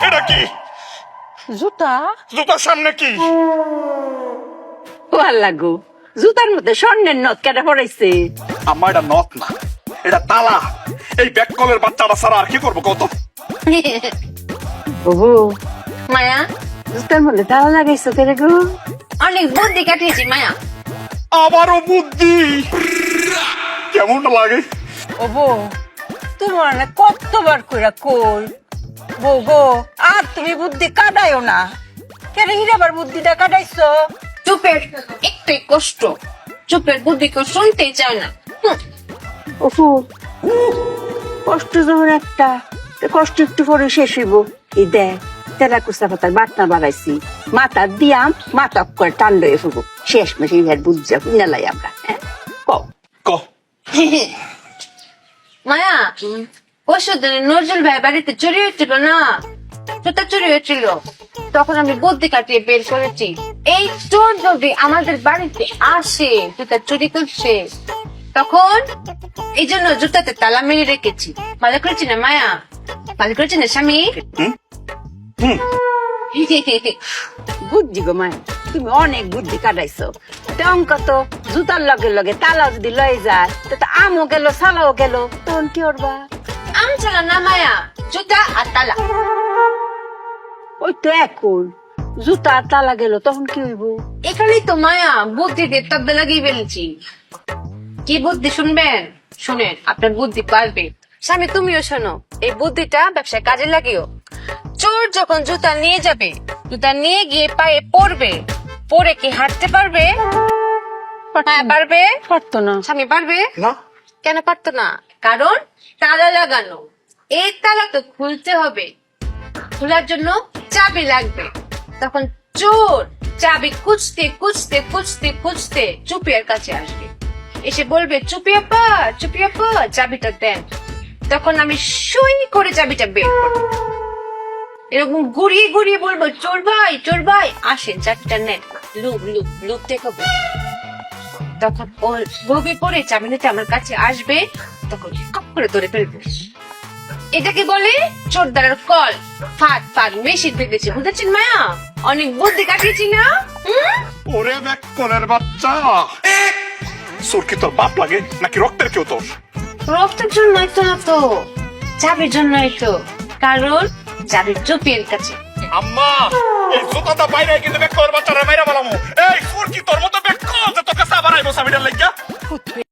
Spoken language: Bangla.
এটা কি? জুতা? জুতার সামনে কি? ও আল্লাহ গো, জুতার মধ্যে স্বর্ণের নথ কেটে পড়াইছে। আম্মা এটা নথ না, এটা তালা। এই ব্যাককলের বাচ্চাটা ছাড়া আর কি করবো কত? ওহো মায়া, জুতার মধ্যে তালা লাগাইছো কেরে গো? অনেক বুদ্ধি কাটিয়েছি মায়া। আবারও বুদ্ধি। কেমন লাগে? ও বউ, তোমার না কতবার কইরা কই বউ গো, আর তুমি বুদ্ধি কাটাইও না। কেরে হিরাবার বুদ্ধিটা কাটাইছো? চুপের একটাই কষ্ট, চুপের বুদ্ধি কেউ শুনতেই চায় না। ওফু, কষ্ট যখন একটা, কষ্ট একটু পরে শেষ হইব। এই দেখ, তেরা কুচা পাতার বাটনা বাড়াইছি, মাথা দিয়াম, মাথা করে টান লয়ে ফুবো। শেষ মাসে ইহার বুঝা লাই আমরা। কও ক। মায়া, পরশুদিন নজরুল ভাই বাড়িতে চুরি হয়েছিল না, জুতা চুরি হয়েছিল। তখন আমি বুদ্ধি কাটিয়ে বের করেছি, এই চোর যদি আমাদের বাড়িতে আসে জুতা চুরি করছে, তখন এই জন্য জুতাতে তালা মেরে রেখেছি। ভালো করেছি না মায়া? ভালো করেছি না স্বামী? বুদ্ধি গো মায়, তুমি অনেক বুদ্ধি কাটাইছো। অঙ্ক তো জুতার লগে লগে তালা যদি লয়ে যায়, তো আমও গেল সালাও গেল, তখন কি করবা? আম চালা না মায়া, জুতা আর তালা। ওই তো এখন জুতা আর তালা গেল, তখন কি হইব? এখানেই তো মায়া বুদ্ধি দিয়ে তব্দা লাগিয়ে ফেলেছি। কি বুদ্ধি শুনবেন? শুনেন, আপনার বুদ্ধি পারবে। স্বামী তুমিও শোনো, এই বুদ্ধিটা ব্যবসায় কাজে লাগিও। চোর যখন জুতা নিয়ে যাবে, জুতা নিয়ে গিয়ে পায়ে পড়বে, পরে কি হাঁটতে পারবে? হ্যাঁ পারবে। পারতো না। স্বামী পারবে না। কেন পারতো না? কারণ তালা লাগানো। এই তালা তো খুলতে হবে, খোলার জন্য চাবি লাগবে। তখন চোর চাবি খুঁজতে খুঁজতে খুঁজতে খুঁজতে চুপিয়ার কাছে আসবে, এসে বলবে চুপি আপা, চুপি আপা চাবিটা দেন। তখন আমি সুই করে চাবিটা বের করবো, এরকম ঘুরিয়ে ঘুরিয়ে বলবো চোর ভাই আসেন চাবিটা নেন, লুক লুক লুক দেখাবো। তখন ও লোভে পড়ে চাবি নিতে আমার কাছে আসবে, তখন কপ করে ধরে ফেলবে। এটাকে বলে চোরদারের কল। ফাট ফাট মেশিন পেতেছে, বুঝেছেন মায়া? অনেক বুদ্ধি কাটিয়েছি না? ওরে ব্যাককলের বাচ্চা, চোর কি তোর বাপ লাগে নাকি রক্তের কেউ তোর? রক্তের জন্যই তো না তো, চাবির জন্যই তো। কারণ চাবির চুপির কাছে। আম্মা, এই জুতাটা বাইরে কিন্তু ব্যাককলের বাচ্চারা মাইরা বলামু। এই চোর কি তোর মতো ব্যাককল যে তোর কাছে আবার আইবো চাবিটার লাগিয়া?